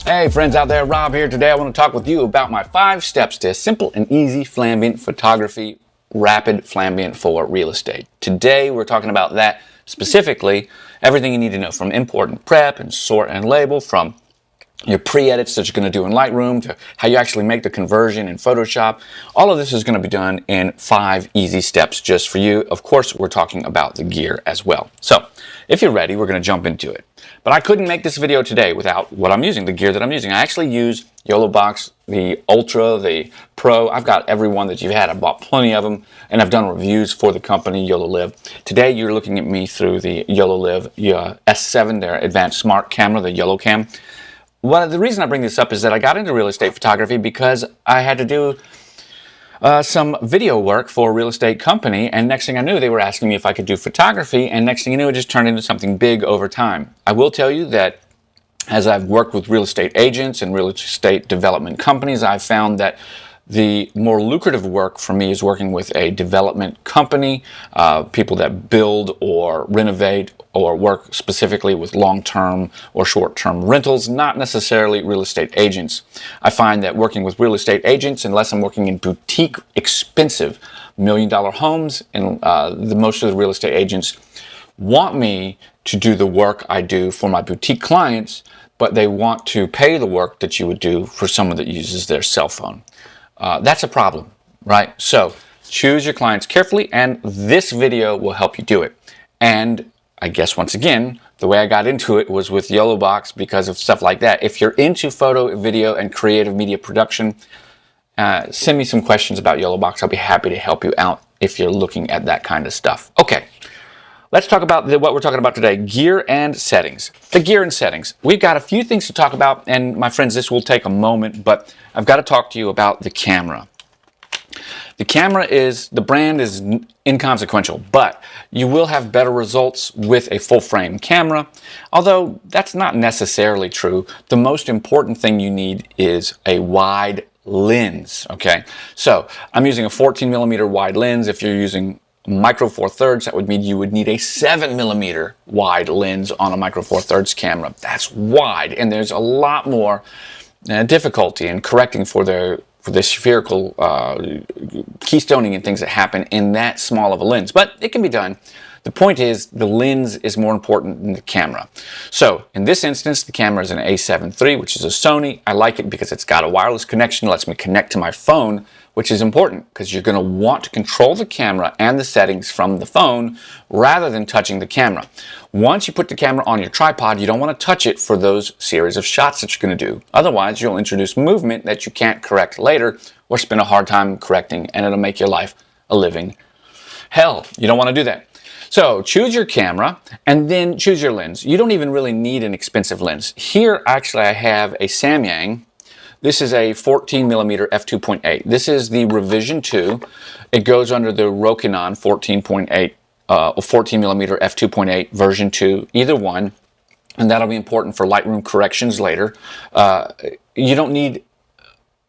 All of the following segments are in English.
Hey friends out there, Rob here. Today I want to talk with you about my 5 steps to simple and easy flambient photography, rapid flambient for real estate. Today we're talking about that specifically, everything you need to know from import and prep and sort and label, from your pre-edits that you're going to do in Lightroom to how you actually make the conversion in Photoshop. All of this is going to be done in 5 easy steps just for you. Of course, we're talking about the gear as well. So if you're ready, we're going to jump into it. But I couldn't make this video today without what I'm using, the gear that I'm using. I actually use YOLObox, the Ultra, the Pro. I've got every one that you've had. I've bought plenty of them, and I've done reviews for the company, YOLOLIV. Today, you're looking at me through the YOLOLIV S7, their advanced smart camera, the YOLOCam. Well, the reason I bring this up is that I got into real estate photography because I had to do some video work for a real estate company, and next thing I knew, they were asking me if I could do photography, and next thing you knew, it just turned into something big over time. I will tell you that as I've worked with real estate agents and real estate development companies, I've found that the more lucrative work for me is working with a development company, people that build or renovate or work specifically with long-term or short-term rentals, not necessarily real estate agents. I find that working with real estate agents, unless I'm working in boutique, expensive, million-dollar homes, and most of the real estate agents want me to do the work I do for my boutique clients, but they want to pay the work that you would do for someone that uses their cell phone. That's a problem, right? So choose your clients carefully, and this video will help you do it. And I guess once again, the way I got into it was with YOLObox because of stuff like that. If you're into photo, video, and creative media production, send me some questions about YOLObox. I'll be happy to help you out if you're looking at that kind of stuff. Okay, let's talk about what we're talking about today, gear and settings. The gear and settings. We've got a few things to talk about, and my friends, this will take a moment, but I've got to talk to you about the camera. The camera the brand is inconsequential, but you will have better results with a full frame camera, although that's not necessarily true. The most important thing you need is a wide lens, okay? So I'm using a 14mm wide lens. If you're using micro four thirds, that would mean you would need a 7mm wide lens on a micro four thirds camera. That's wide, and there's a lot more difficulty in correcting for the spherical keystoning and things that happen in that small of a lens, but it can be done. The point is, the lens is more important than the camera. So in this instance, the camera is an A7 III, which is a Sony. I like it because it's got a wireless connection, lets me connect to my phone, which is important because you're going to want to control the camera and the settings from the phone rather than touching the camera. Once you put the camera on your tripod, you don't want to touch it for those series of shots that you're going to do. Otherwise, you'll introduce movement that you can't correct later or spend a hard time correcting, and it'll make your life a living hell. You don't want to do that. So choose your camera and then choose your lens. You don't even really need an expensive lens. Here, actually, I have a Samyang. This is a 14mm f2.8. This is the revision 2. It goes under the Rokinon 14.8 or 14mm f2.8 version 2, either one, and that'll be important for Lightroom corrections later. You don't need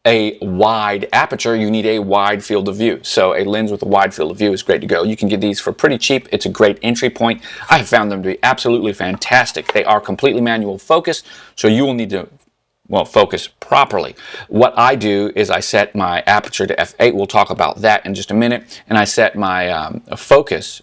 a wide aperture, you need a wide field of view. So a lens with a wide field of view is great to go. You can get these for pretty cheap. It's a great entry point. I have found them to be absolutely fantastic. They are completely manual focus, so you will need to focus properly. What I do is I set my aperture to f8. We'll talk about that in just a minute. And I set my focus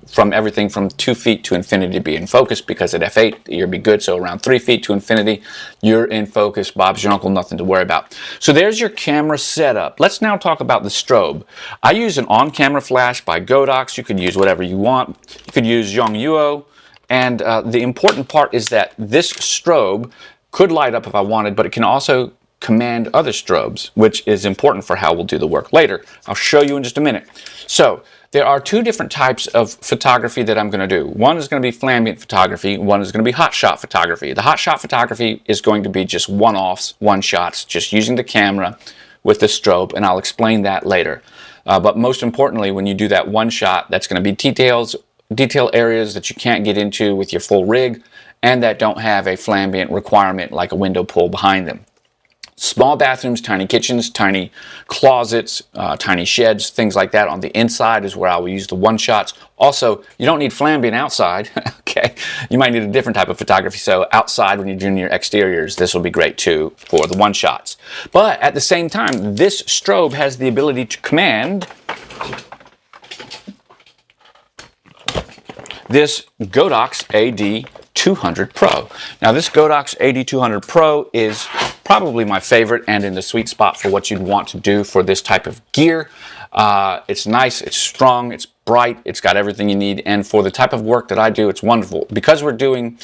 from everything from 2 feet to infinity to be in focus, because at f8 you'll be good. So around 3 feet to infinity, you're in focus. Bob's your uncle, nothing to worry about. So there's your camera setup. Let's now talk about the strobe. I use an on-camera flash by Godox. You could use whatever you want. You could use Yongnuo. And the important part is that this strobe could light up if I wanted, but it can also command other strobes, which is important for how we'll do the work later. I'll show you in just a minute. So there are 2 different types of photography that I'm going to do. One is going to be flambient photography. One is going to be hot shot photography. The hot shot photography is going to be just one-offs, one-shots, just using the camera with the strobe, and I'll explain that later. But most importantly, when you do that one shot, that's going to be detail areas that you can't get into with your full rig, and that don't have a flambient requirement like a window pull behind them. Small bathrooms, tiny kitchens, tiny closets, tiny sheds, things like that. On the inside is where I will use the one-shots. Also, you don't need Flambient outside, okay? You might need a different type of photography. So outside, when you're doing your exteriors, this will be great too for the one-shots. But at the same time, this strobe has the ability to command this Godox AD200 Pro. Now this Godox AD200 Pro is probably my favorite and in the sweet spot for what you'd want to do for this type of gear. It's nice, it's strong, it's bright, it's got everything you need, and for the type of work that I do, it's wonderful. Because we're doing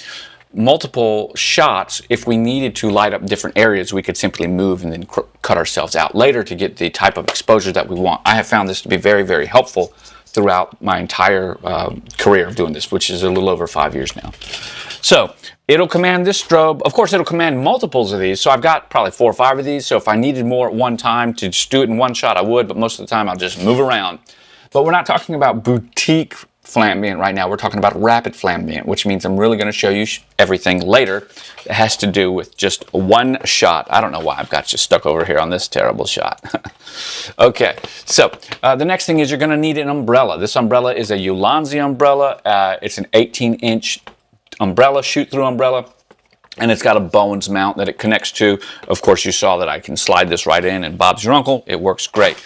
multiple shots, if we needed to light up different areas, we could simply move and then cut ourselves out later to get the type of exposure that we want. I have found this to be very, very helpful throughout my entire career of doing this, which is a little over 5 years now. So it'll command this strobe. Of course, it'll command multiples of these. So I've got probably 4 or 5 of these. So if I needed more at one time to just do it in one shot, I would. But most of the time, I'll just move around. But we're not talking about boutique Flambient right now. We're talking about rapid Flambient, which means I'm really going to show you everything later that has to do with just one shot. I don't know why I've got you stuck over here on this terrible shot. Okay, so the next thing is you're going to need an umbrella. This umbrella is a Ulanzi umbrella. It's an 18-inch umbrella, shoot-through umbrella, and it's got a Bowens mount that it connects to. Of course, you saw that I can slide this right in, and Bob's your uncle. It works great.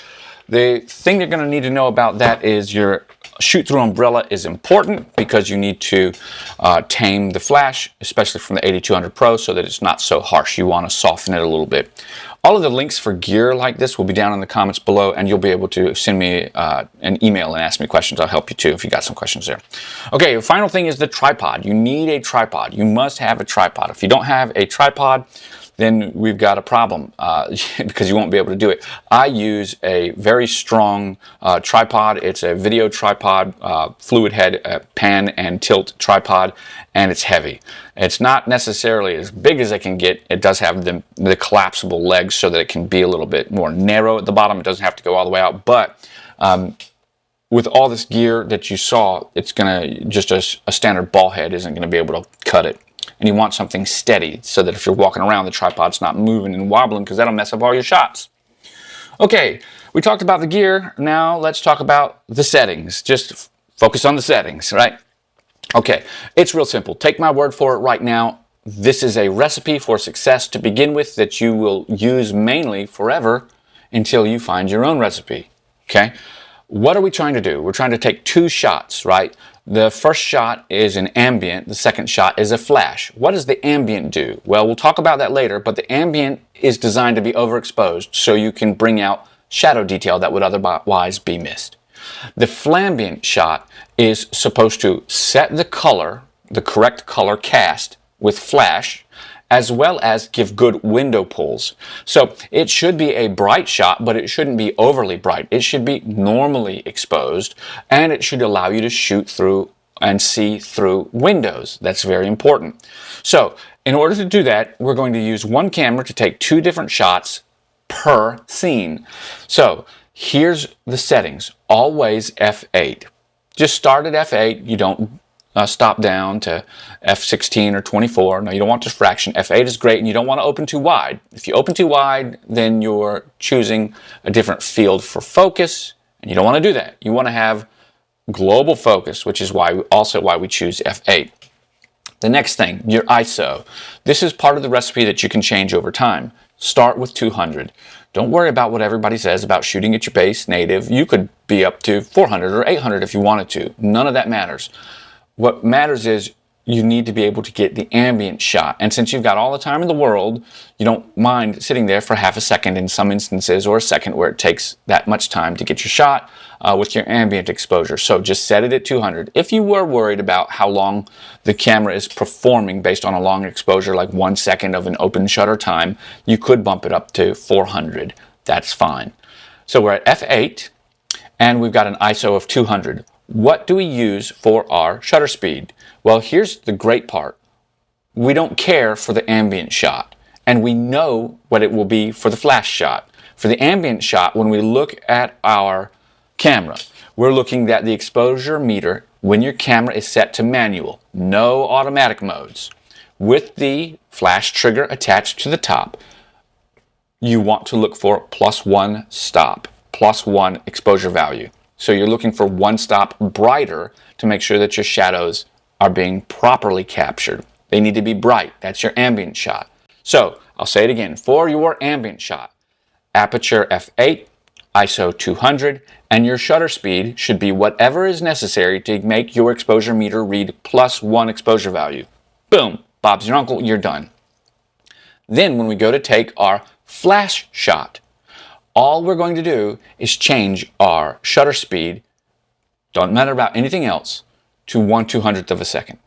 The thing you're going to need to know about that is your shoot-through umbrella is important because you need to tame the flash, especially from the 8200 Pro, so that it's not so harsh. You want to soften it a little bit. All of the links for gear like this will be down in the comments below, and you'll be able to send me an email and ask me questions. I'll help you too if you got some questions there. Okay, the final thing is the tripod. You need a tripod. You must have a tripod. If you don't have a tripod, then we've got a problem because you won't be able to do it. I use a very strong tripod. It's a video tripod, fluid head, pan and tilt tripod, and it's heavy. It's not necessarily as big as it can get. It does have the collapsible legs so that it can be a little bit more narrow at the bottom. It doesn't have to go all the way out, but with all this gear that you saw, it's gonna, just a standard ball head isn't gonna be able to cut it. And you want something steady so that if you're walking around, the tripod's not moving and wobbling, because that'll mess up all your shots. Okay, we talked about the gear. Now let's talk about the settings. Just focus on the settings, right? Okay, it's real simple. Take my word for it right now. This is a recipe for success to begin with that you will use mainly forever until you find your own recipe, okay? What are we trying to do? We're trying to take 2 shots, right? The first shot is an ambient, the second shot is a flash. What does the ambient do? Well, we'll talk about that later, but the ambient is designed to be overexposed so you can bring out shadow detail that would otherwise be missed. The flambient shot is supposed to set the color, the correct color cast with flash, as well as give good window pulls. So it should be a bright shot, but it shouldn't be overly bright. It should be normally exposed, and it should allow you to shoot through and see through windows. That's very important. So in order to do that, we're going to use one camera to take 2 different shots per scene. So here's the settings. Always f8. Just start at f8. You don't stop down to f16 or 24. No, you don't want diffraction. f8 is great, and you don't want to open too wide. If you open too wide, then you're choosing a different field for focus, and you don't want to do that. You want to have global focus, which is why we choose f8. The next thing, your ISO. This is part of the recipe that you can change over time. Start with 200. Don't worry about what everybody says about shooting at your base native. You could be up to 400 or 800 if you wanted to. None of that matters. What matters is you need to be able to get the ambient shot. And since you've got all the time in the world, you don't mind sitting there for half a second in some instances, or a second where it takes that much time to get your shot with your ambient exposure. So just set it at 200. If you were worried about how long the camera is performing based on a long exposure, like 1 second of an open shutter time, you could bump it up to 400. That's fine. So we're at f8, and we've got an ISO of 200. What do we use for our shutter speed? Well, here's the great part. We don't care for the ambient shot, and we know what it will be for the flash shot. For the ambient shot, when we look at our camera, we're looking at the exposure meter when your camera is set to manual, no automatic modes, with the flash trigger attached to the top. you want to look for +1 stop, +1 exposure value. So you're looking for 1 stop brighter to make sure that your shadows are being properly captured. They need to be bright. That's your ambient shot. So I'll say it again. For your ambient shot, aperture f8, ISO 200, and your shutter speed should be whatever is necessary to make your exposure meter read +1 exposure value. Boom, Bob's your uncle, you're done. Then when we go to take our flash shot, all we're going to do is change our shutter speed, don't matter about anything else, to 1/200th of a second.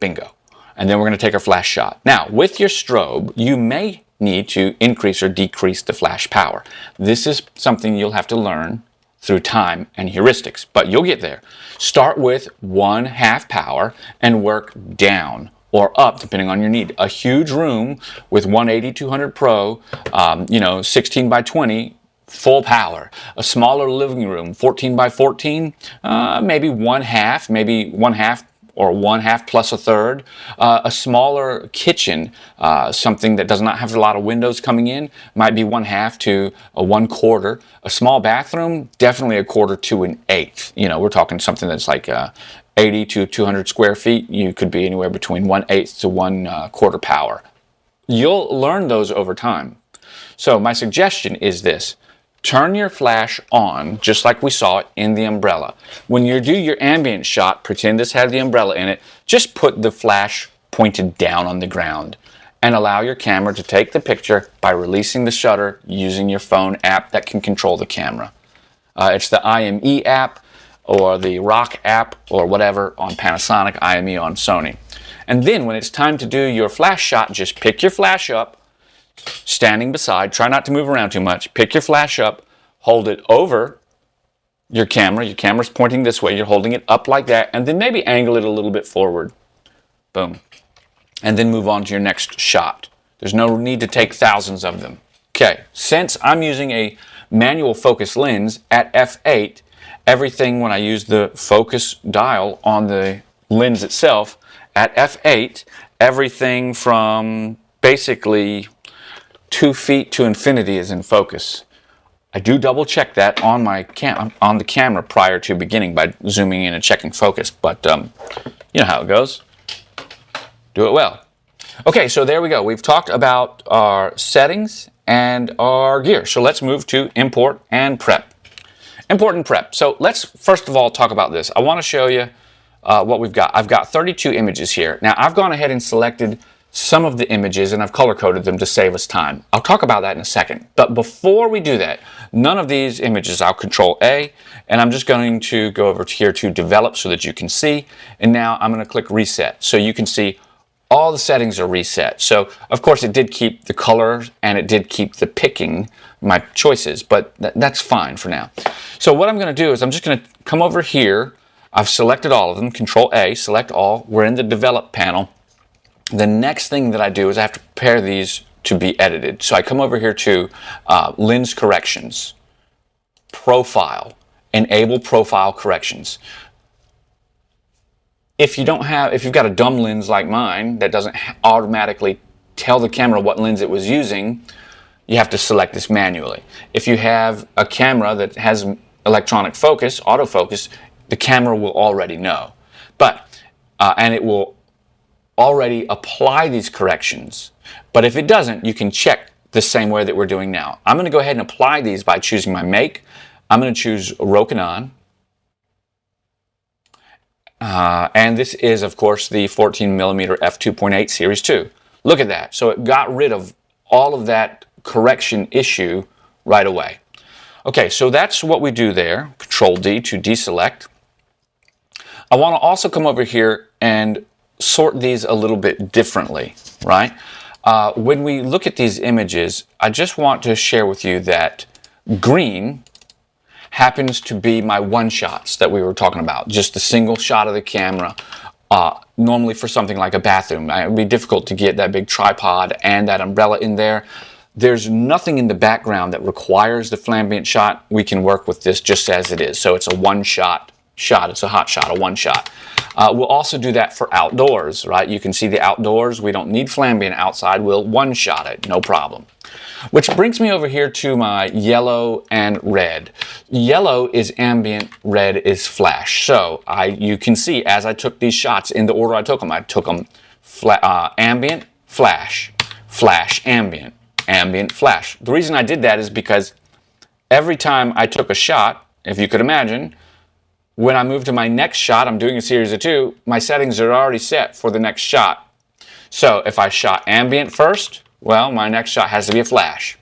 Bingo. And then we're going to take our flash shot. Now, with your strobe, you may need to increase or decrease the flash power. This is something you'll have to learn through time and heuristics, but you'll get there. Start with 1/2 power and work down or up depending on your need. A huge room with 180-200 Pro, 16 by 20, full power. A smaller living room, 14 by 14, maybe 1/2, maybe 1/2 or 1/2 plus a third. A smaller kitchen, something that does not have a lot of windows coming in, might be 1/2 to a 1/4. A small bathroom, definitely 1/4 to an 1/8. We're talking something that's like 80 to 200 square feet. You could be anywhere between 1/8 to 1/4 power. You'll learn those over time. So my suggestion is this. Turn your flash on, just like we saw it in the umbrella. When you do your ambient shot, pretend this had the umbrella in it, just put the flash pointed down on the ground and allow your camera to take the picture by releasing the shutter using your phone app that can control the camera. It's the IME app or the Rock app or whatever on Panasonic, IME on Sony. And then when it's time to do your flash shot, just pick your flash up, standing beside, try not to move around too much, pick your flash up, hold it over your camera's pointing this way, you're holding it up like that, and then maybe angle it a little bit forward. Boom. And then move on to your next shot. There's no need to take thousands of them. Okay, since I'm using a manual focus lens at f8, everything when I use the focus dial on the lens itself, at f8, everything from basically 2 feet to infinity is in focus. I do double check that on my on the camera prior to beginning by zooming in and checking focus, but you know how it goes. Do it well. Okay, so there we go. We've talked about our settings and our gear. So let's move to import and prep. Import and prep. So let's first of all talk about this. I want to show you what we've got. I've got 32 images here. Now I've gone ahead and selected some of the images and I've color coded them to save us time. I'll talk about that in a second. But before we do that, none of these images, I'll Control A, and I'm just going to go over here to develop so that you can see. And now I'm going to click reset so you can see all the settings are reset. So of course it did keep the color and it did keep the picking, my choices, but that's fine for now. So what I'm going to do is I'm just going to come over here. I've selected all of them, Control A, select all. We're in the develop panel. The next thing that I do is I have to prepare these to be edited. So I come over here to lens corrections, profile, enable profile corrections. If you've got a dumb lens like mine that doesn't automatically tell the camera what lens it was using, you have to select this manually. If you have a camera that has electronic focus, autofocus, the camera will already know. And it will already apply these corrections. But if it doesn't, you can check the same way that we're doing now. I'm going to go ahead and apply these by choosing my make. I'm going to choose Rokinon. And this is, of course, the 14mm f2.8 Series 2. Look at that. So it got rid of all of that correction issue right away. Okay, so that's what we do there. Control D to deselect. I want to also come over here and sort these a little bit differently, right? When we look at these images, I just want to share with you that green happens to be my one shots that we were talking about, just a single shot of the camera. Normally for something like a bathroom, it would be difficult to get that big tripod and that umbrella in there. There's nothing in the background that requires the Flambient shot. We can work with this just as it is. So it's a one shot. It's a hot shot, a one shot. We'll also do that for outdoors, right? You can see the outdoors. We don't need Flambient outside. We'll one shot it, no problem. Which brings me over here to my yellow and red. Yellow is ambient, red is flash. So you can see as I took these shots in the order I took them ambient, flash, flash, ambient, ambient, flash. The reason I did that is because every time I took a shot, if you could imagine, when I move to my next shot, I'm doing a series of 2, my settings are already set for the next shot. So if I shot ambient first, well, my next shot has to be a flash.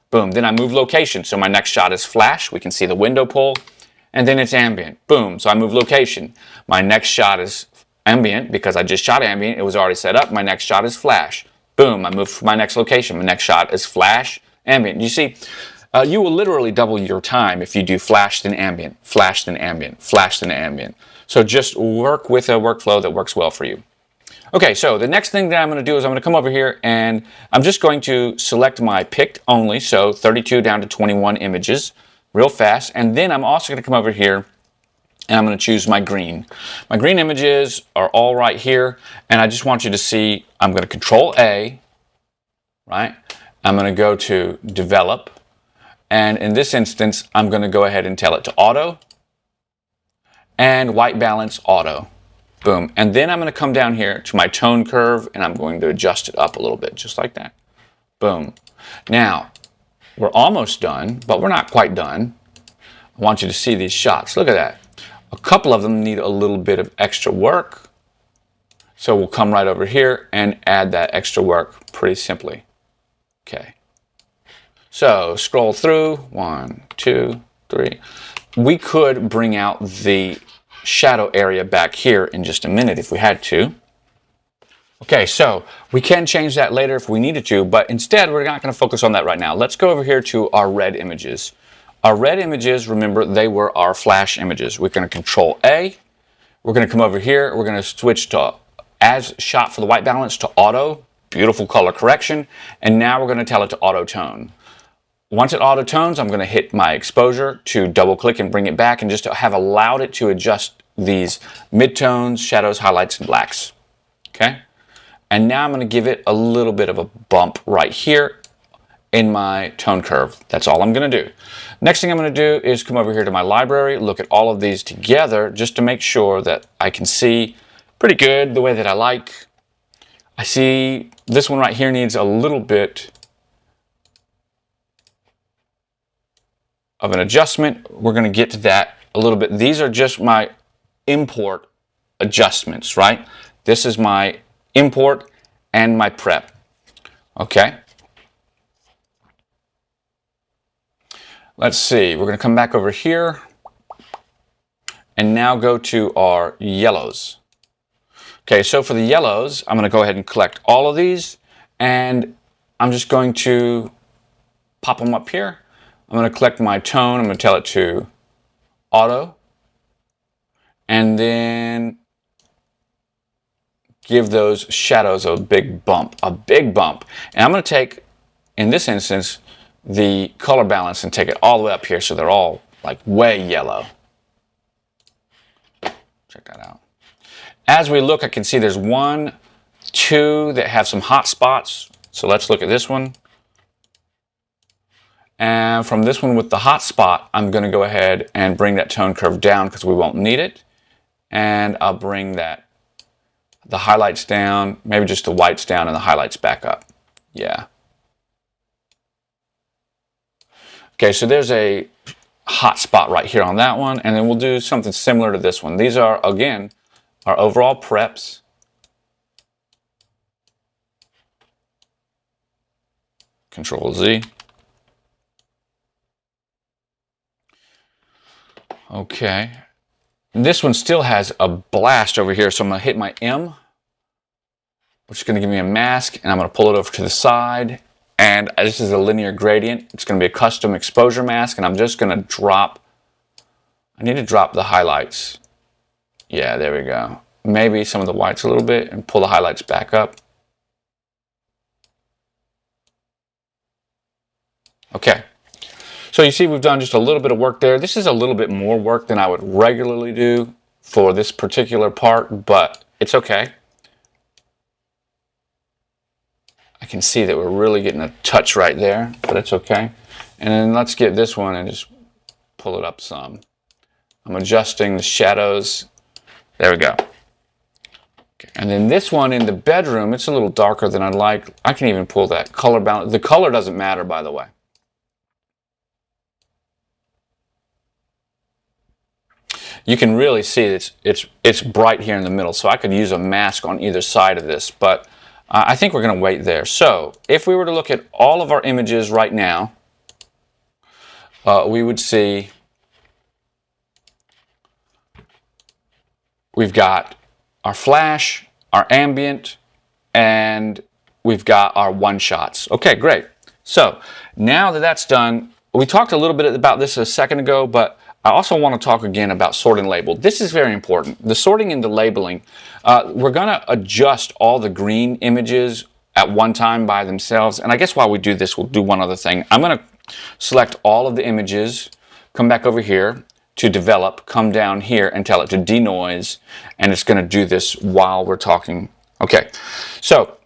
Boom. Then I move location. So my next shot is flash. We can see the window pull. And then it's ambient. Boom. So I move location. My next shot is ambient because I just shot ambient. It was already set up. My next shot is flash. Boom. I move to my next location. My next shot is flash, ambient. You see, you will literally double your time if you do flash then ambient, flash then ambient, flash then ambient. So just work with a workflow that works well for you. Okay, so the next thing that I'm going to do is I'm going to come over here and I'm just going to select my picked only, so 32 down to 21 images real fast. And then I'm also going to come over here and I'm going to choose my green. My green images are all right here, and I just want you to see I'm going to Control A, right? I'm going to go to Develop, and in this instance I'm going to go ahead and tell it to Auto and White Balance Auto. Boom. And then I'm going to come down here to my tone curve and I'm going to adjust it up a little bit, just like that. Boom. Now, we're almost done, but we're not quite done. I want you to see these shots. Look at that. A couple of them need a little bit of extra work. So we'll come right over here and add that extra work pretty simply. Okay. So scroll through, 1, 2, 3. We could bring out the shadow area back here in just a minute if we had to. Okay, so we can change that later if we needed to, but instead we're not going to focus on that right now. Let's go over here to our red images. Our red images, remember, they were our flash images. We're going to Control A. We're going to come over here. We're going to switch to as shot for the white balance to auto. Beautiful color correction. And now we're going to tell it to auto tone. Once it auto tones, I'm going to hit my exposure to double click and bring it back and just have allowed it to adjust these midtones, shadows, highlights, and blacks. Okay? And now I'm going to give it a little bit of a bump right here in my tone curve. That's all I'm going to do. Next thing I'm going to do is come over here to my library, look at all of these together just to make sure that I can see pretty good the way that I like. I see this one right here needs a little bit of an adjustment. We're going to get to that a little bit. These are just my import adjustments, right? This is my import and my prep. Okay. Let's see. We're going to come back over here and now go to our yellows. Okay, so for the yellows, I'm going to go ahead and collect all of these and I'm just going to pop them up here. I'm going to collect my tone. I'm going to tell it to auto and then give those shadows a big bump, And I'm going to take, in this instance, the color balance and take it all the way up here so they're all like way yellow. Check that out. As we look, I can see there's 1, 2 that have some hot spots. So let's look at this one. And from this one with the hot spot, I'm going to go ahead and bring that tone curve down because we won't need it. And I'll bring the highlights down, maybe just the whites down and the highlights back up. Yeah. Okay, so there's a hot spot right here on that one, and then we'll do something similar to this one. These are, again, our overall preps. Control Z. Okay. This one still has a blast over here, so I'm going to hit my M, which is going to give me a mask, and I'm going to pull it over to the side. And this is a linear gradient. It's going to be a custom exposure mask, and I'm just going to drop, I need to drop the highlights. Yeah, there we go. Maybe some of the whites a little bit and pull the highlights back up. Okay. So you see we've done just a little bit of work there. This is a little bit more work than I would regularly do for this particular part, but it's okay. I can see that we're really getting a touch right there, but it's okay. And then let's get this one and just pull it up some. I'm adjusting the shadows. There we go. Okay. And then this one in the bedroom, it's a little darker than I'd like. I can even pull that color balance. The color doesn't matter, by the way. You can really see it's bright here in the middle, so I could use a mask on either side of this, but I think we're going to wait there. So if we were to look at all of our images right now, we would see we've got our flash, our ambient, and we've got our one-shots. Okay, great. So now that that's done, we talked a little bit about this a second ago, but I also want to talk again about sort and label. This is very important. The sorting and the labeling, we're going to adjust all the green images at one time by themselves. And I guess while we do this, we'll do one other thing. I'm going to select all of the images, come back over here to develop, come down here and tell it to denoise, and it's going to do this while we're talking. Okay, so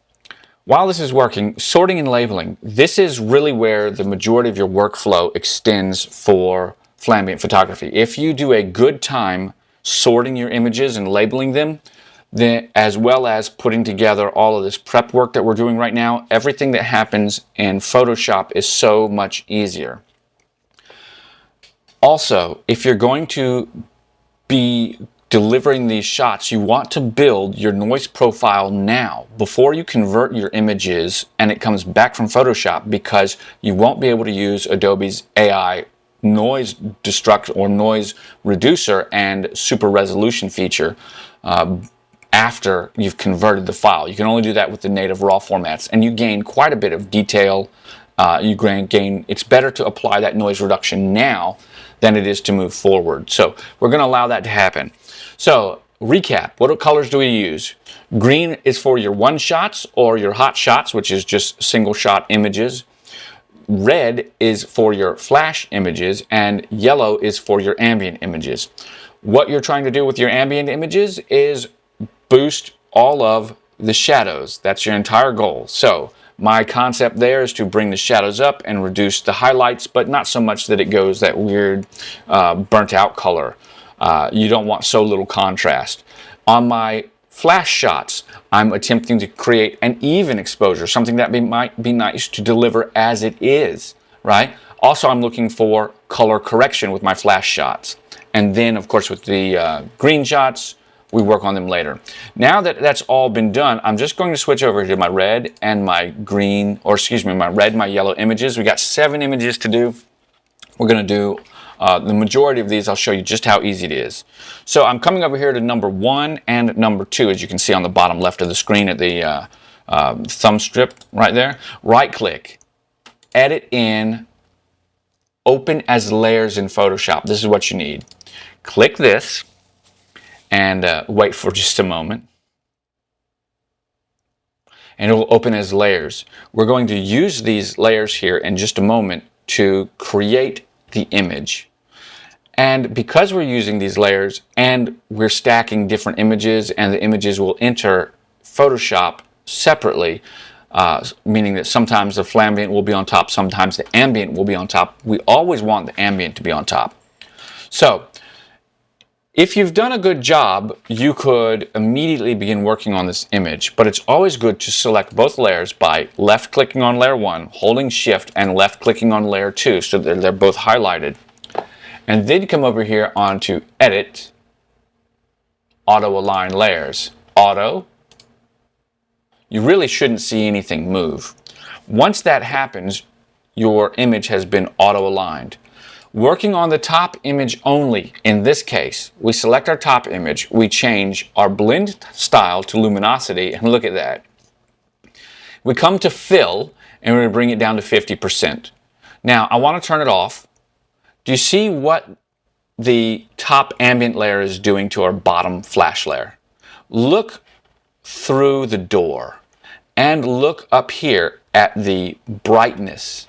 while this is working, sorting and labeling, this is really where the majority of your workflow extends for Flambient photography. If you do a good time sorting your images and labeling them, then, as well as putting together all of this prep work that we're doing right now, everything that happens in Photoshop is so much easier. Also, if you're going to be delivering these shots, you want to build your noise profile now before you convert your images and it comes back from Photoshop, because you won't be able to use Adobe's AI noise destruct or noise reducer and super resolution feature after you've converted the file. You can only do that with the native raw formats, and you gain quite a bit of detail. It's better to apply that noise reduction now than it is to move forward. So we're going to allow that to happen. So recap, what colors do we use? Green is for your one shots or your hot shots, which is just single shot images. Red is for your flash images, and yellow is for your ambient images. What you're trying to do with your ambient images is boost all of the shadows. That's your entire goal. So my concept there is to bring the shadows up and reduce the highlights, but not so much that it goes that weird burnt out color. You don't want so little contrast. On my flash shots, I'm attempting to create an even exposure, something that might be nice to deliver as it is, right? Also, I'm looking for color correction with my flash shots. And then, of course, with the green shots, we work on them later. Now that that's all been done, I'm just going to switch over to my red and my green, or excuse me, my red and my yellow images. We got 7 images to do. We're going to do the majority of these. I'll show you just how easy it is. So I'm coming over here to number 1 and number 2, as you can see on the bottom left of the screen at the thumb strip right there. Right click, edit in, open as layers in Photoshop. This is what you need. Click this and wait for just a moment. And it will open as layers. We're going to use these layers here in just a moment to create the image. And because we're using these layers and we're stacking different images, and the images will enter Photoshop separately, meaning that sometimes the Flambient will be on top, sometimes the ambient will be on top. We always want the ambient to be on top. So if you've done a good job, you could immediately begin working on this image, but it's always good to select both layers by left-clicking on layer 1, holding shift, and left-clicking on layer 2 so that they're both highlighted. And then come over here onto Edit, Auto Align Layers. Auto. You really shouldn't see anything move. Once that happens, your image has been auto-aligned. Working on the top image only, in this case, we select our top image, we change our blend style to luminosity, and look at that. We come to fill, and we're going to bring it down to 50%. Now, I want to turn it off. Do you see what the top ambient layer is doing to our bottom flash layer? Look through the door, and look up here at the brightness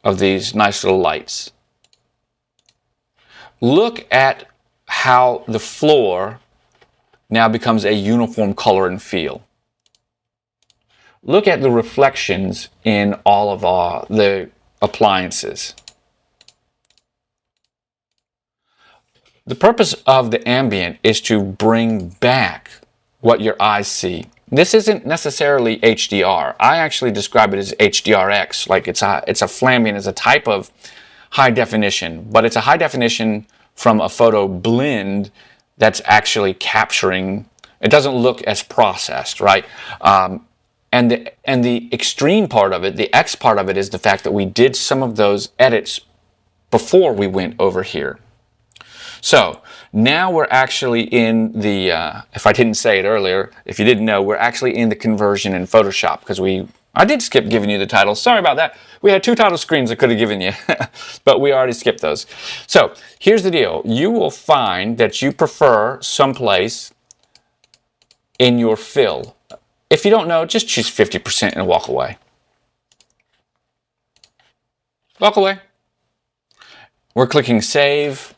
of these nice little lights. Look at how the floor now becomes a uniform color and feel. look at the reflections in all of the appliances. The purpose of the ambient is to bring back what your eyes see. This isn't necessarily HDR. I actually describe it as HDRX, like it's a Flambient, is a type of high definition, but it's a high definition from a photo blend that's actually capturing. It doesn't look as processed, right? And the extreme part of it, the X part of it, is the fact that we did some of those edits before we went over here. So now we're actually in the, if I didn't say it earlier, if you didn't know, we're actually in the conversion in Photoshop, because I did skip giving you the title. Sorry about that. We had 2 title screens I could have given you, but we already skipped those. So here's the deal. You will find that you prefer someplace in your fill. If you don't know, just choose 50% and walk away. Walk away. We're clicking save.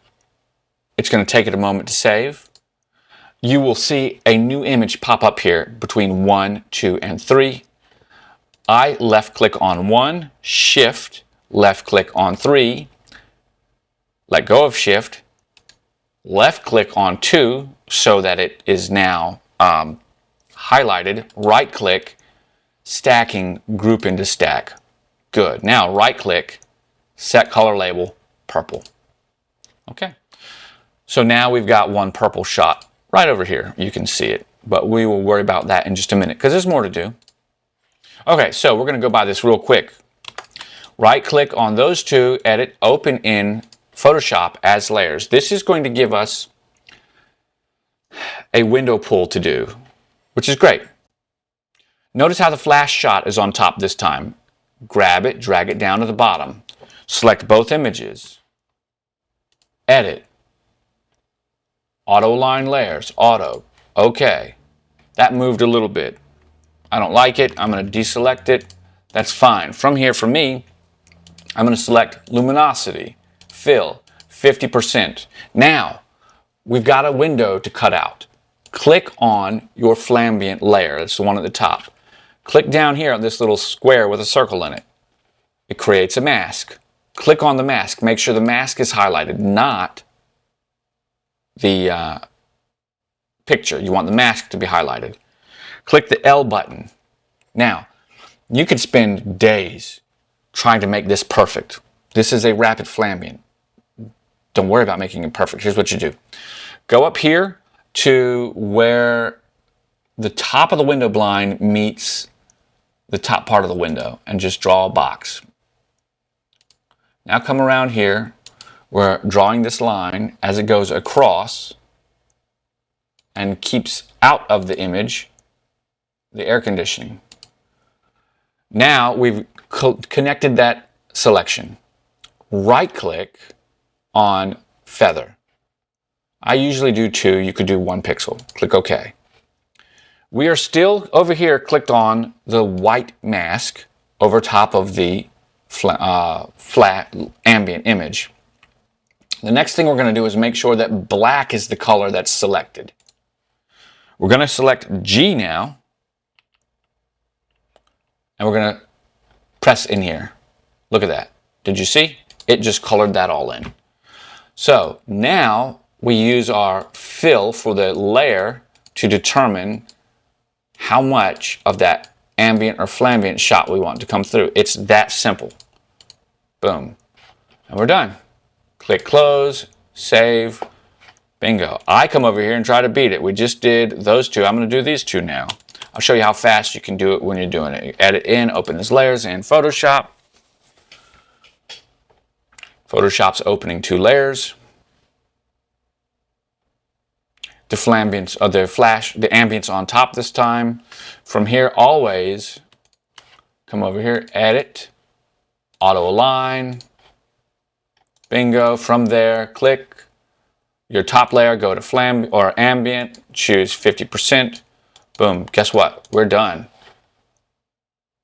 It's going to take it a moment to save. You will see a new image pop up here between 1, 2, and 3. I left click on 1, shift, left click on 3, let go of shift, left click on 2 so that it is now highlighted, right click, stacking, group into stack. Good. Now right click, set color label, purple. Okay. So now we've got one purple shot right over here. You can see it, but we will worry about that in just a minute because there's more to do. Okay, so we're going to go by this real quick. Right click on those two, edit, open in Photoshop as layers. This is going to give us a window pull to do, which is great. Notice how the flash shot is on top this time. Grab it, drag it down to the bottom. Select both images. Edit. Auto align layers, auto. Okay. That moved a little bit. I don't like it. I'm going to deselect it. That's fine. From here, for me, I'm going to select luminosity, fill, 50%. Now, we've got a window to cut out. Click on your Flambient layer. It's the one at the top. Click down here on this little square with a circle in it. It creates a mask. Click on the mask. Make sure the mask is highlighted, not the picture. You want the mask to be highlighted. Click the L button. Now, you could spend days trying to make this perfect. This is a rapid Flambient. Don't worry about making it perfect. Here's what you do. Go up here to where the top of the window blind meets the top part of the window and just draw a box. Now come around here. We're drawing this line as it goes across and keeps out of the image the air conditioning. Now we've connected that selection. Right click on feather. I usually do 2. You could do 1 pixel. Click OK. We are still over here clicked on the white mask over top of the flat ambient image. The next thing we're going to do is make sure that black is the color that's selected. We're going to select G now, and we're going to press in here. Look at that. Did you see? It just colored that all in. So now we use our fill for the layer to determine how much of that ambient or Flambient shot we want to come through. It's that simple. Boom. And we're done. Click close, save, bingo. I come over here and try to beat it. We just did those 2. I'm going to do these 2 now. I'll show you how fast you can do it when you're doing it. Edit in, open as layers in Photoshop. Photoshop's opening 2 layers. The Flambients, or the ambience on top this time. From here, always come over here, edit, auto align. Bingo. From there, click your top layer, go to ambient, choose 50%. Boom. Guess what? We're done.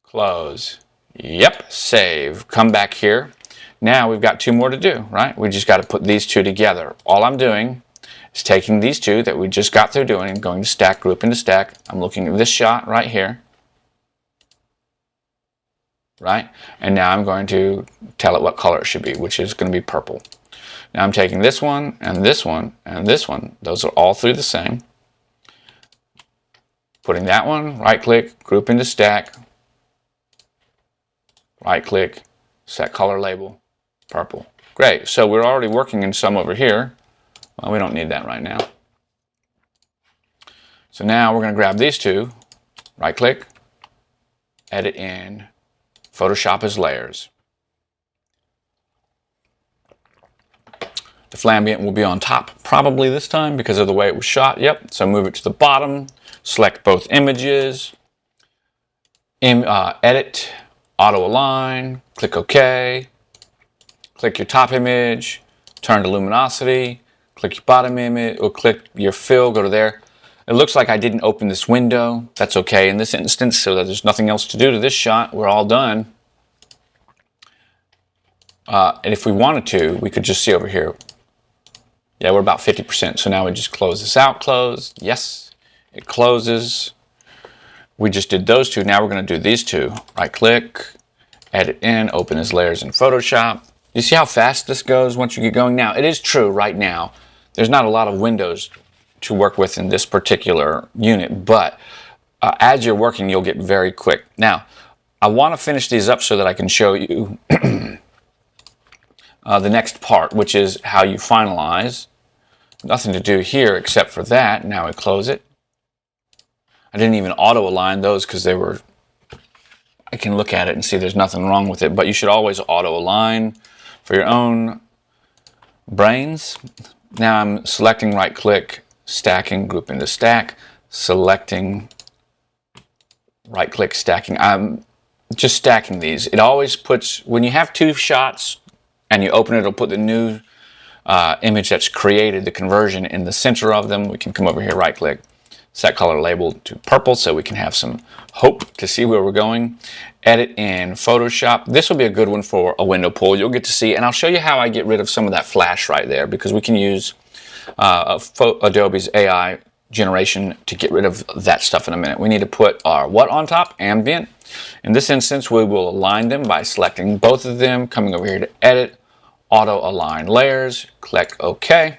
Close. Yep. Save. Come back here. Now we've got 2 more to do, right? We just got to put these 2 together. All I'm doing is taking these 2 that we just got through doing and going to stack, group into stack. I'm looking at this shot right here. right? And now I'm going to tell it what color it should be, which is going to be purple. Now I'm taking this one and this one and this one. Those are all three the same. Putting that one, right click, group into stack, right click, set color label, purple. Great, so we're already working in some over here. Well, we don't need that right now. So now we're going to grab these two, right click, edit in, Photoshop as layers. The Flambient will be on top probably this time because of the way it was shot. Yep, so move it to the bottom, select both images, edit, auto align, click OK, click your top image, turn to luminosity, click your bottom image, or click your fill, go to there. It looks like I didn't open this window. That's okay in this instance, so that there's nothing else to do to this shot. We're all done. And if we wanted to, we could just see over here. Yeah, we're about 50%. So now we just close this out. Close. Yes, it closes. We just did those two. Now we're going to do these two. Right click, edit in, open as layers in Photoshop. You see how fast this goes once you get going? Now, it is true right now, there's not a lot of windows to work with in this particular unit, but as you're working, you'll get very quick. Now, I want to finish these up so that I can show you the next part, which is how you finalize. Nothing to do here except for that. Now I close it. I didn't even auto align those because they were, I can look at it and see there's nothing wrong with it, but you should always auto align for your own brains. Now I'm selecting right click, stacking, group into stack, selecting right click, stacking. I'm just stacking these. It always puts, when you have two shots and you open it, it'll put the new image that's created, the conversion, in the center of them. We can come over here, right click, set color label to purple so we can have some hope to see where we're going. Edit in Photoshop. This will be a good one for a window pull. You'll get to see, and I'll show you how I get rid of some of that flash right there, because we can use Adobe's AI generation to get rid of that stuff in a minute. We need to put our what on top? Ambient. In this instance, we will align them by selecting both of them, coming over here to edit, auto align layers, click OK.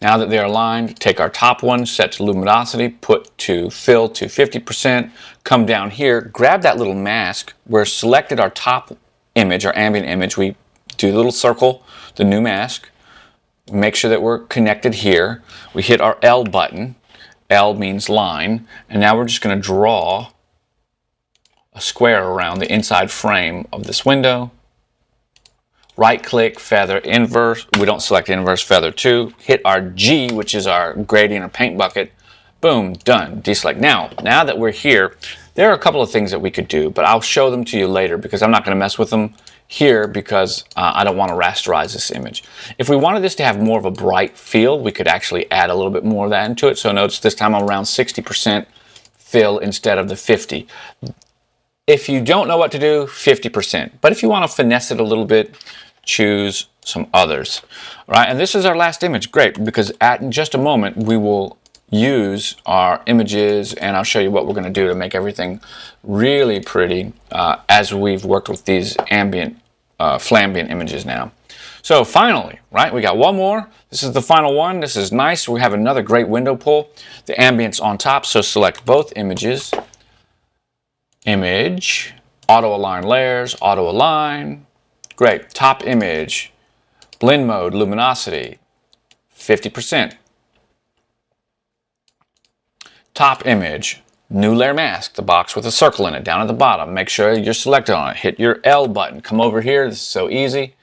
Now that they're aligned, take our top one, set to luminosity, put to fill to 50%, come down here, grab that little mask. We're selected our top image, our ambient image. We do the little circle, the new mask. Make sure that we're connected here. We hit our L button. L means line. And now we're just going to draw a square around the inside frame of this window. Right click, feather, inverse. We don't select inverse, feather 2. Hit our G, which is our gradient or paint bucket. Boom, done. Deselect. Now that we're here, there are a couple of things that we could do, but I'll show them to you later because I'm not going to mess with them here because I don't want to rasterize this image. If we wanted this to have more of a bright feel, we could actually add a little bit more of that into it. So notice this time I'm around 60% fill instead of the 50. If you don't know what to do, 50%. But if you want to finesse it a little bit, choose some others. All right, and this is our last image. Great, because in just a moment we will use our images and I'll show you what we're going to do to make everything really pretty as we've worked with these ambient Flambient images now. So finally, right, we got one more. This is the final one. This is nice. We have another great window pull. The ambient's on top, so select both images. Image, auto align layers, auto align. Great. Top image, blend mode, luminosity, 50%. Top image, new layer mask, the box with a circle in it down at the bottom. Make sure you're selected on it. Hit your L button. Come over here. This is so easy.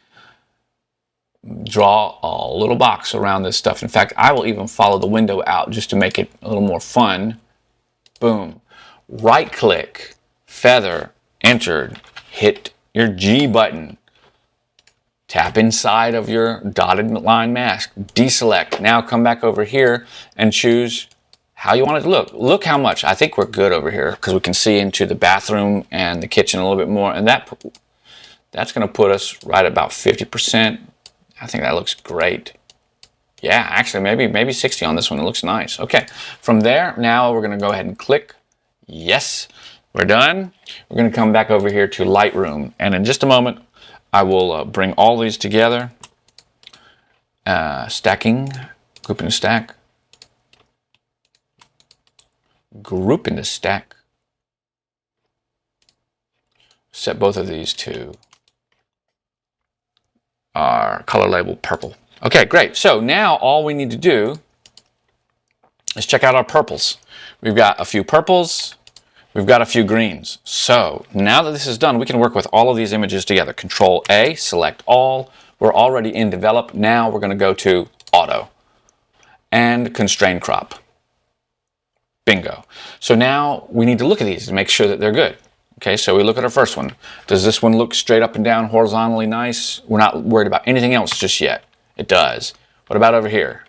Draw a little box around this stuff. In fact, I will even follow the window out just to make it a little more fun. Boom. Right click, feather, entered. Hit your G button. Tap inside of your dotted line mask. Deselect. Now come back over here and choose how you want it to look. Look how much. I think we're good over here because we can see into the bathroom and the kitchen a little bit more. And that's going to put us right about 50%. I think that looks great. Yeah, actually maybe 60 on this one. It looks nice. Okay. From there, now we're going to go ahead and click yes. We're done. We're going to come back over here to Lightroom, and in just a moment I will bring all these together. Stacking, group into stack, group into stack. Set both of these to our color label purple. Okay, great. So now all we need to do is check out our purples. We've got a few purples, we've got a few greens. So now that this is done, we can work with all of these images together. Control A, select all. We're already in develop. Now we're going to go to auto and constrain crop. Bingo. So now we need to look at these to make sure that they're good. Okay, so we look at our first one. Does this one look straight up and down horizontally nice? We're not worried about anything else just yet. It does. What about over here?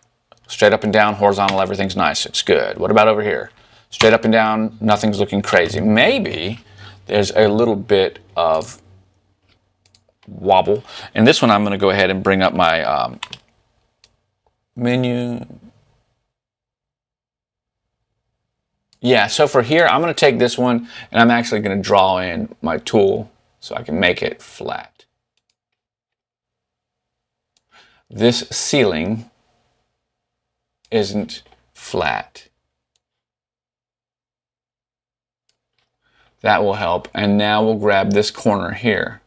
Straight up and down, horizontal, everything's nice. It's good. What about over here? Straight up and down, nothing's looking crazy. Maybe there's a little bit of wobble. And this one I'm going to go ahead and bring up my menu. Yeah, so for here, I'm going to take this one and I'm actually going to draw in my tool so I can make it flat. This ceiling isn't flat. That will help. And now we'll grab this corner here.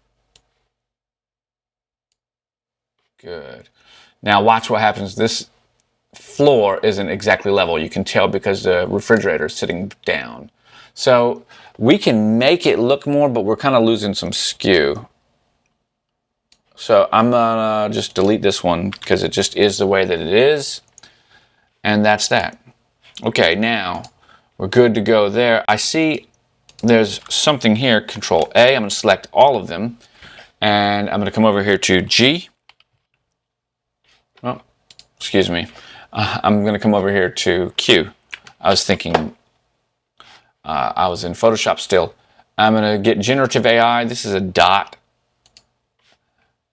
Good. Now watch what happens. This floor isn't exactly level. You can tell because the refrigerator is sitting down. So we can make it look more, but we're kind of losing some skew. So I'm gonna just delete this one because it just is the way that it is. And that's that. Okay, now we're good to go there. I see there's something here, Control A. I'm going to select all of them. And I'm going to come over here to G. Oh, excuse me. I'm going to come over here to Q. I was thinking I was in Photoshop still. I'm going to get generative AI. This is a dot.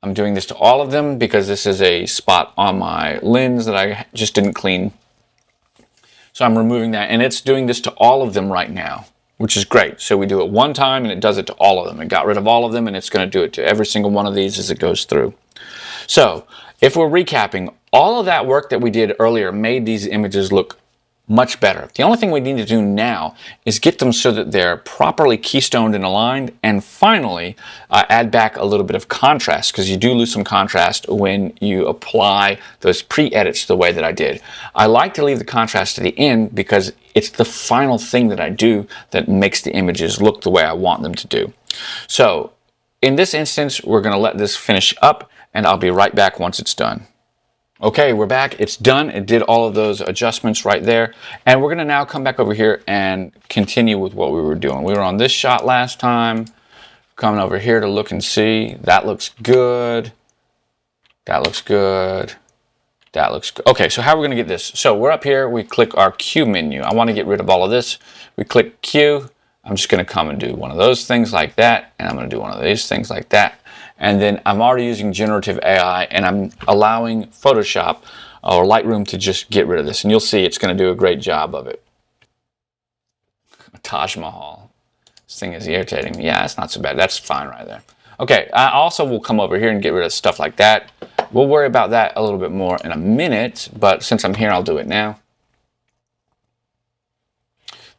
I'm doing this to all of them because this is a spot on my lens that I just didn't clean. So I'm removing that, and it's doing this to all of them right now, which is great. So we do it one time, and it does it to all of them. It got rid of all of them, and it's going to do it to every single one of these as it goes through. So if we're recapping, all of that work that we did earlier made these images look much better. The only thing we need to do now is get them so that they're properly keystoned and aligned, and finally add back a little bit of contrast, because you do lose some contrast when you apply those pre-edits the way that I did. I like to leave the contrast to the end because it's the final thing that I do that makes the images look the way I want them to do. So in this instance, we're going to let this finish up, and I'll be right back once it's done. Okay, we're back. It's done. It did all of those adjustments right there. And we're going to now come back over here and continue with what we were doing. We were on this shot last time. Coming over here to look and see. That looks good. That looks good. That looks good. Okay, so how are we going to get this? So we're up here. We click our Q menu. I want to get rid of all of this. We click Q. I'm just going to come and do one of those things like that. And I'm going to do one of these things like that. And then I'm already using generative AI, and I'm allowing Photoshop or Lightroom to just get rid of this. And you'll see it's going to do a great job of it. Taj Mahal. This thing is irritating me. Yeah, that's not so bad. That's fine right there. Okay, I also will come over here and get rid of stuff like that. We'll worry about that a little bit more in a minute, but since I'm here, I'll do it now.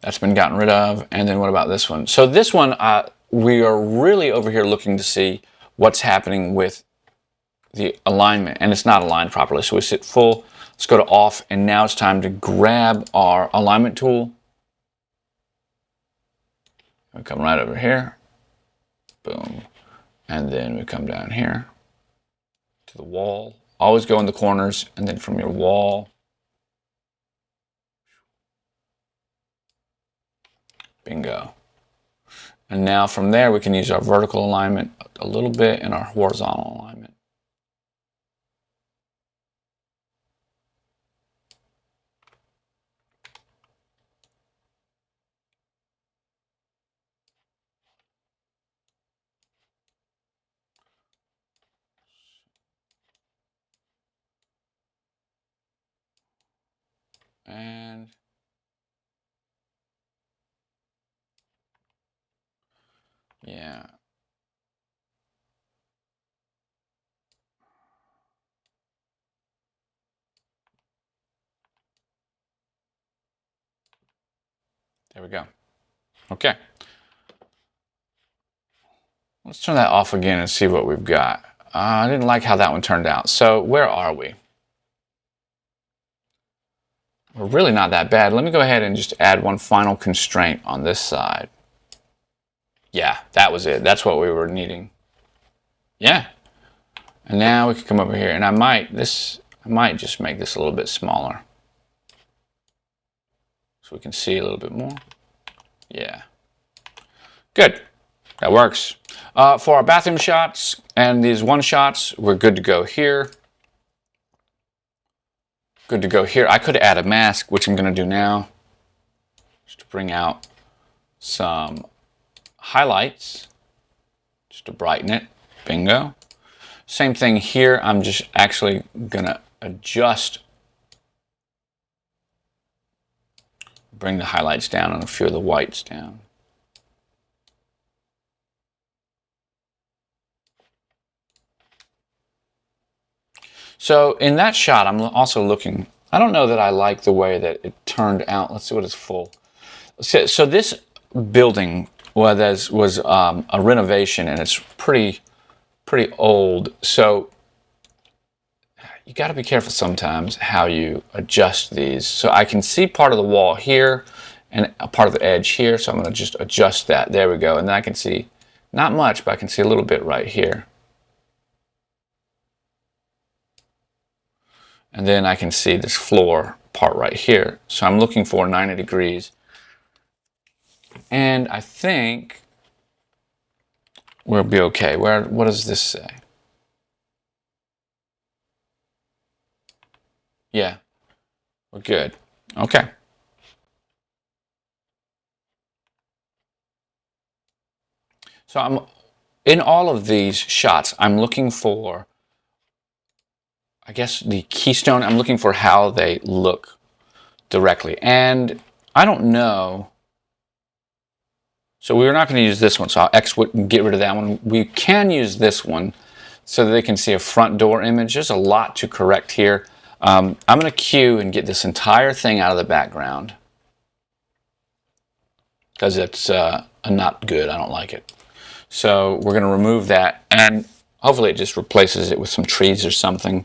That's been gotten rid of. And then what about this one? So this one, we are really over here looking to see what's happening with the alignment, and it's not aligned properly. So we sit full, let's go to off, and now it's time to grab our alignment tool. We come right over here, boom, and then we come down here to the wall. Always go in the corners, and then from your wall, bingo. And now from there, we can use our vertical alignment a little bit and our horizontal alignment. And Yeah. There we go. Okay. Let's turn that off again and see what we've got. I didn't like how that one turned out. So where are we? We're really not that bad. Let me go ahead and just add one final constraint on this side. Yeah, that was it. That's what we were needing. Yeah. And now we can come over here, and I might just make this a little bit smaller so we can see a little bit more. Yeah. Good. That works. For our bathroom shots and these one shots, we're good to go here. Good to go here. I could add a mask, which I'm going to do now, just to bring out some highlights, just to brighten it. Bingo. Same thing here. I'm just actually going to adjust, bring the highlights down and a few of the whites down. So in that shot, I'm also looking, I don't know that I like the way that it turned out. Let's see what it's full. So this building was a renovation, and it's pretty old. So you got to be careful sometimes how you adjust these. So I can see part of the wall here and a part of the edge here. So I'm going to just adjust that. There we go. And then I can see, not much, but I can see a little bit right here. And then I can see this floor part right here. So I'm looking for 90 degrees. And I think we'll be okay. What does this say? Yeah, we're good. Okay. So I'm in all of these shots, I'm looking for, I guess, the keystone. I'm looking for how they look directly. And I don't know. So we're not going to use this one. So I'll get rid of that one. We can use this one so that they can see a front door image. There's a lot to correct here. I'm going to cue and get this entire thing out of the background because it's not good. I don't like it. So we're going to remove that, and hopefully it just replaces it with some trees or something.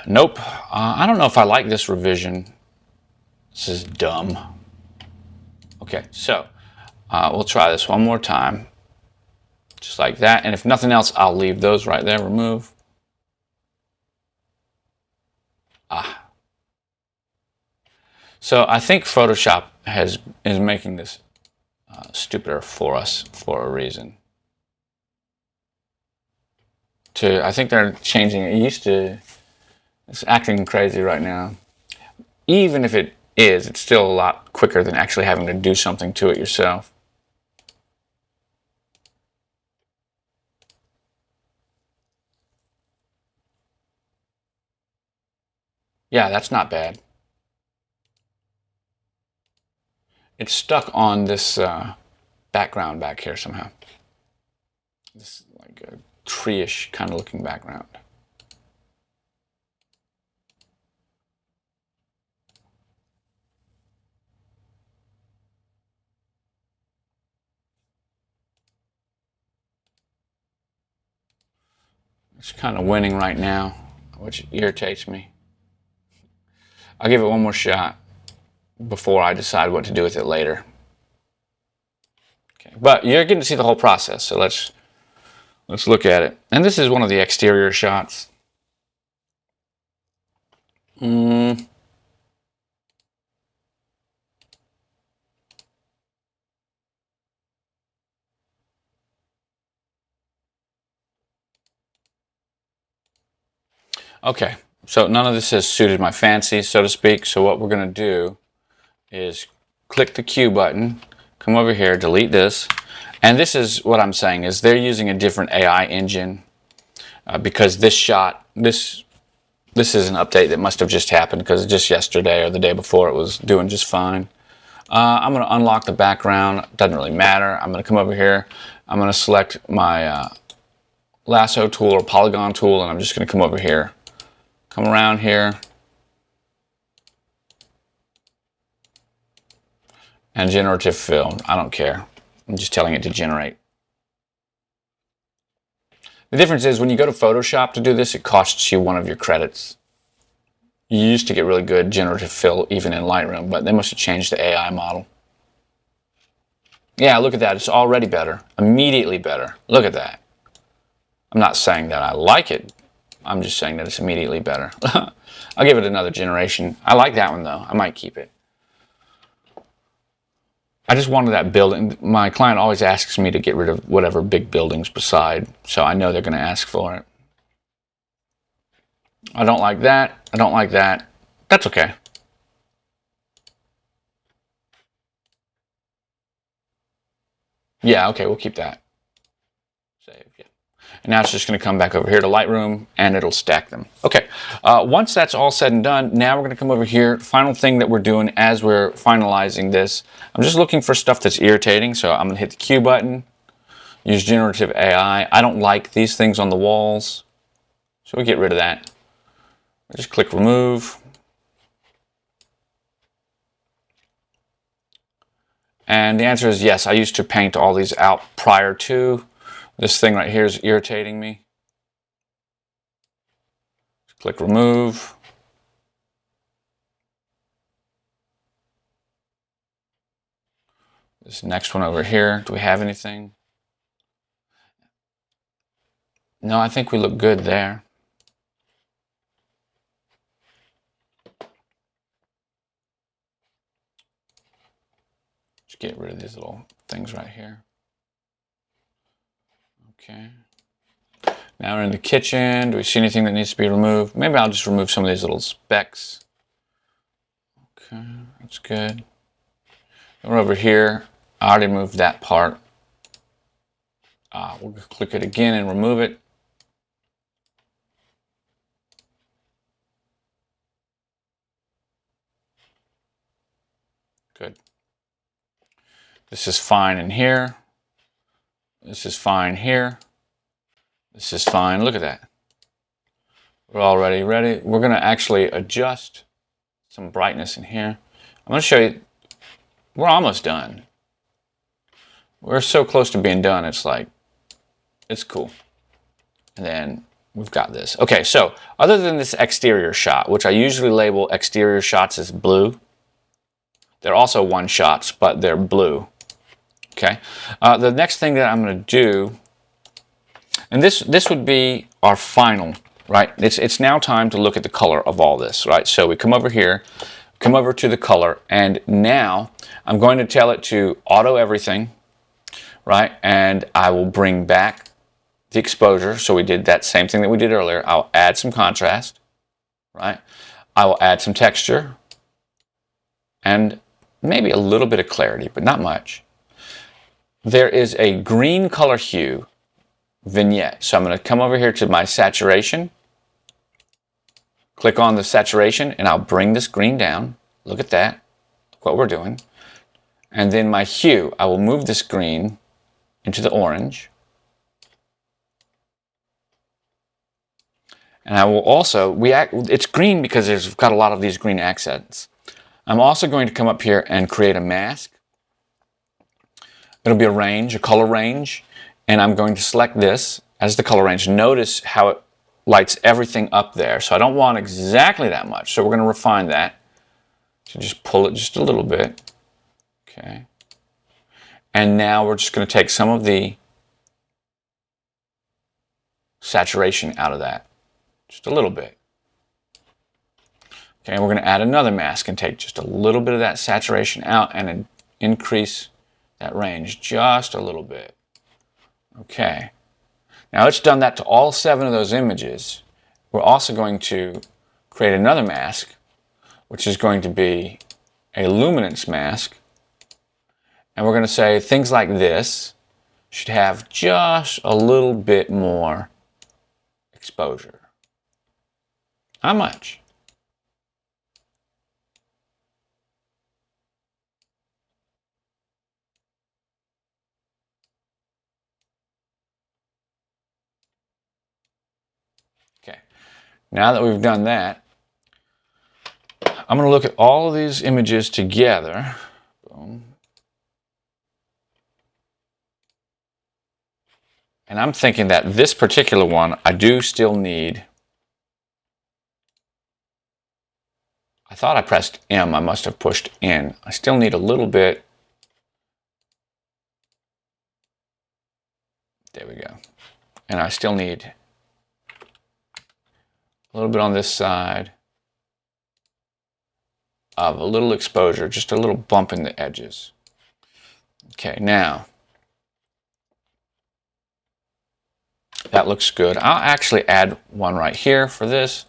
Nope. I don't know if I like this revision. This is dumb. Okay, so we'll try this one more time. Just like that. And if nothing else, I'll leave those right there. Remove. So I think Photoshop is making this stupider for us for a reason. I think they're changing it. It's acting crazy right now. Even if it is, it's still a lot quicker than actually having to do something to it yourself. Yeah, that's not bad. It's stuck on this background back here somehow. This like a tree-ish kind of looking background. It's kind of winning right now, which irritates me. I'll give it one more shot before I decide what to do with it later. Okay, but you're getting to see the whole process, so let's look at it. And this is one of the exterior shots. Okay, so none of this has suited my fancy, so to speak. So what we're going to do is click the Q button, come over here, delete this. And this is what I'm saying is they're using a different AI engine because this shot, this is an update that must have just happened because just yesterday or the day before it was doing just fine. I'm going to unlock the background. Doesn't really matter. I'm going to come over here. I'm going to select my lasso tool or polygon tool, and I'm just going to come over here. Come around here. And generative fill. I don't care. I'm just telling it to generate. The difference is when you go to Photoshop to do this, it costs you one of your credits. You used to get really good generative fill even in Lightroom, but they must have changed the AI model. Yeah, look at that. It's already better. Immediately better. Look at that. I'm not saying that I like it. I'm just saying that it's immediately better. I'll give it another generation. I like that one though. I might keep it. I just wanted that building. My client always asks me to get rid of whatever big buildings beside, so I know they're going to ask for it. I don't like that. I don't like that. That's okay. Yeah, okay, we'll keep that. Save, yeah. And now it's just going to come back over here to Lightroom, and it'll stack them. Okay, once that's all said and done, now we're going to come over here. Final thing that we're doing as we're finalizing this, I'm just looking for stuff that's irritating, so I'm going to hit the Q button, use generative AI. I don't like these things on the walls, so we get rid of that. Just click remove. And the answer is yes, I used to paint all these out prior to. This thing right here is irritating me. Click remove. This next one over here, do we have anything? No, I think we look good there. Just get rid of these little things right here. Okay. Now we're in the kitchen. Do we see anything that needs to be removed? Maybe I'll just remove some of these little specks. Okay, that's good. We're over here. I already moved that part. We'll click it again and remove it. Good. This is fine in here. This is fine here. This is fine. Look at that. We're already ready. We're going to actually adjust some brightness in here. I'm going to show you. We're almost done. We're so close to being done. It's like, it's cool. And then we've got this. Okay, so other than this exterior shot, which I usually label exterior shots as blue, they're also one shots, but they're blue. Okay. The next thing that I'm going to do, and this would be our final, right? It's now time to look at the color of all this, right? So we come over here, come over to the color, and now I'm going to tell it to auto everything, right? And I will bring back the exposure. So we did that same thing that we did earlier. I'll add some contrast, right? I will add some texture and maybe a little bit of clarity, but not much. There is a green color hue vignette. So I'm going to come over here to my saturation, click on the saturation, and I'll bring this green down. Look at that, what we're doing. And then my hue, I will move this green into the orange. And I will also, it's green because it's got a lot of these green accents. I'm also going to come up here and create a mask. It'll be a range, a color range, and I'm going to select this as the color range. Notice how it lights everything up there. So I don't want exactly that much. So we're going to refine that. So just pull it just a little bit. Okay. And now we're just going to take some of the saturation out of that. Just a little bit. Okay, and we're going to add another mask and take just a little bit of that saturation out and increase that range just a little bit. Okay. Now it's done that to all 7 of those images. We're also going to create another mask, which is going to be a luminance mask. And we're going to say things like this should have just a little bit more exposure. How much? Okay, now that we've done that, I'm going to look at all of these images together. Boom. And I'm thinking that this particular one, I do still need. I thought I pressed M, I must have pushed in. I still need a little bit. There we go. And I still need a little bit on this side of a little exposure, just a little bump in the edges. Okay, now that looks good. I'll actually add one right here for this.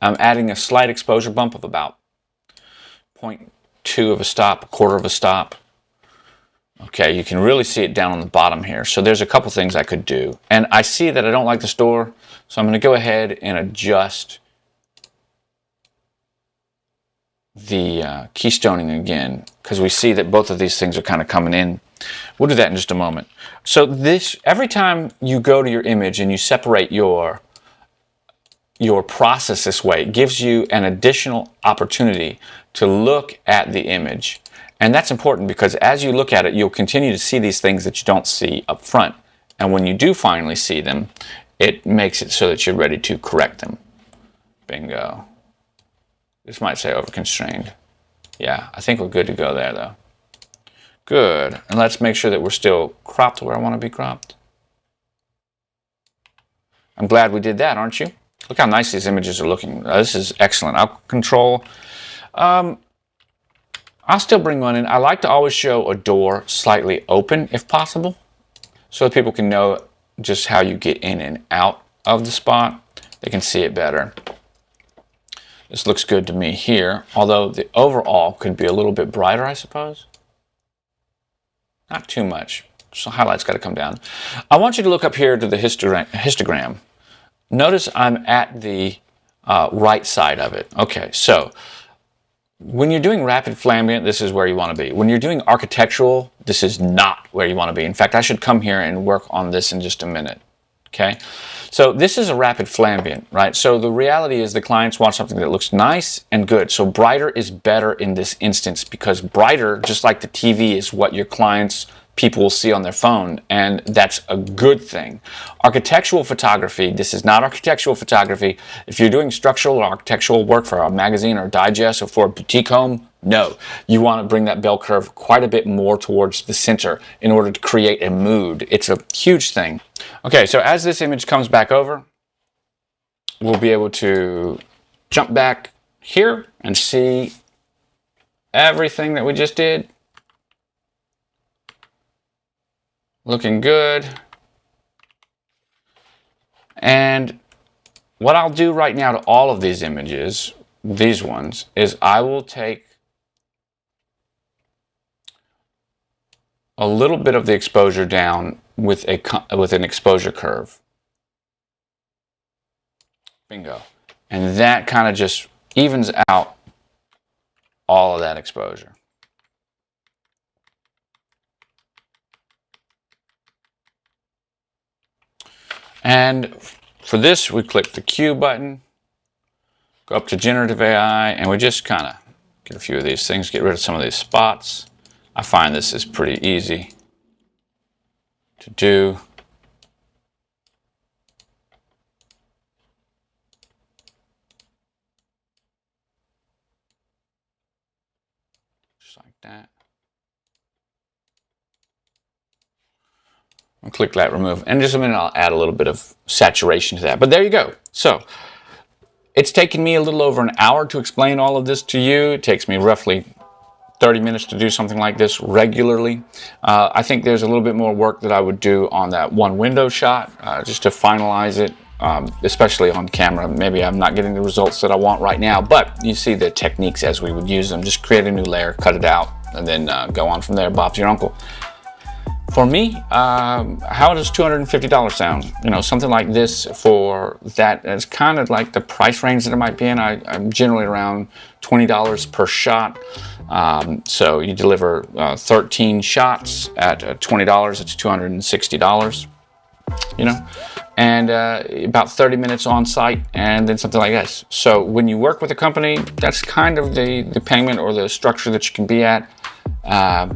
I'm adding a slight exposure bump of about 0.2 of a stop, a quarter of a stop. Okay, you can really see it down on the bottom here. So there's a couple things I could do. And I see that I don't like the store, so I'm going to go ahead and adjust the keystoning again, because we see that both of these things are kind of coming in. We'll do that in just a moment. So this, every time you go to your image and you separate your process this way, it gives you an additional opportunity to look at the image. And that's important because as you look at it, you'll continue to see these things that you don't see up front. And when you do finally see them, it makes it so that you're ready to correct them. Bingo. This might say overconstrained. Yeah, I think we're good to go there though. Good. And let's make sure that we're still cropped where I want to be cropped. I'm glad we did that, aren't you? Look how nice these images are looking. This is excellent. I'll control. I'll still bring one in. I like to always show a door slightly open if possible, so that people can know just how you get in and out of the spot. They can see it better. This looks good to me here, although the overall could be a little bit brighter, I suppose. Not too much. So highlights got to come down. I want you to look up here to the histogram. Notice I'm at the right side of it. Okay, so when you're doing rapid flambient, this is where you want to be. When you're doing architectural, this is not where you want to be. In fact, I should come here and work on this in just a minute. Okay, so this is a rapid flambient, right? So the reality is the clients want something that looks nice and good. So brighter is better in this instance because brighter, just like the TV, is what your clients, people will see on their phone, and that's a good thing. Architectural photography, this is not architectural photography. If you're doing structural or architectural work for a magazine or digest or for a boutique home, no. You want to bring that bell curve quite a bit more towards the center in order to create a mood. It's a huge thing. Okay, so as this image comes back over, we'll be able to jump back here and see everything that we just did. Looking good. And what I'll do right now to all of these images, these ones, is I will take a little bit of the exposure down with an exposure curve. Bingo. And that kind of just evens out all of that exposure. And for this, we click the Q button, go up to Generative AI, and we just kind of get a few of these things, get rid of some of these spots. I find this is pretty easy to do. Just like that. I'll click that remove. And in just a minute, I'll add a little bit of saturation to that. But there you go. So it's taken me a little over an hour to explain all of this to you. It takes me roughly 30 minutes to do something like this regularly. I think there's a little bit more work that I would do on that one window shot just to finalize it, especially on camera. Maybe I'm not getting the results that I want right now, but you see the techniques as we would use them. Just create a new layer, cut it out, and then go on from there. Bob's your uncle. For me, how does $250 sound? You know, something like this for that is kind of like the price range that it might be in. I'm generally around $20 per shot. So you deliver 13 shots at $20, it's $260. You know, and about 30 minutes on site, and then something like this. So when you work with a company, that's kind of the payment or the structure that you can be at. I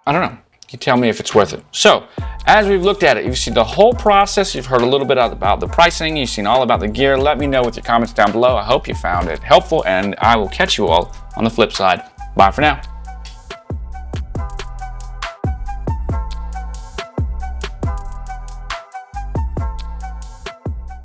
don't know. You tell me if it's worth it. So as we've looked at it, you've seen the whole process. You've heard a little bit about the pricing. You've seen all about the gear. Let me know with your comments down below. I hope you found it helpful, and I will catch you all on the flip side. Bye for now.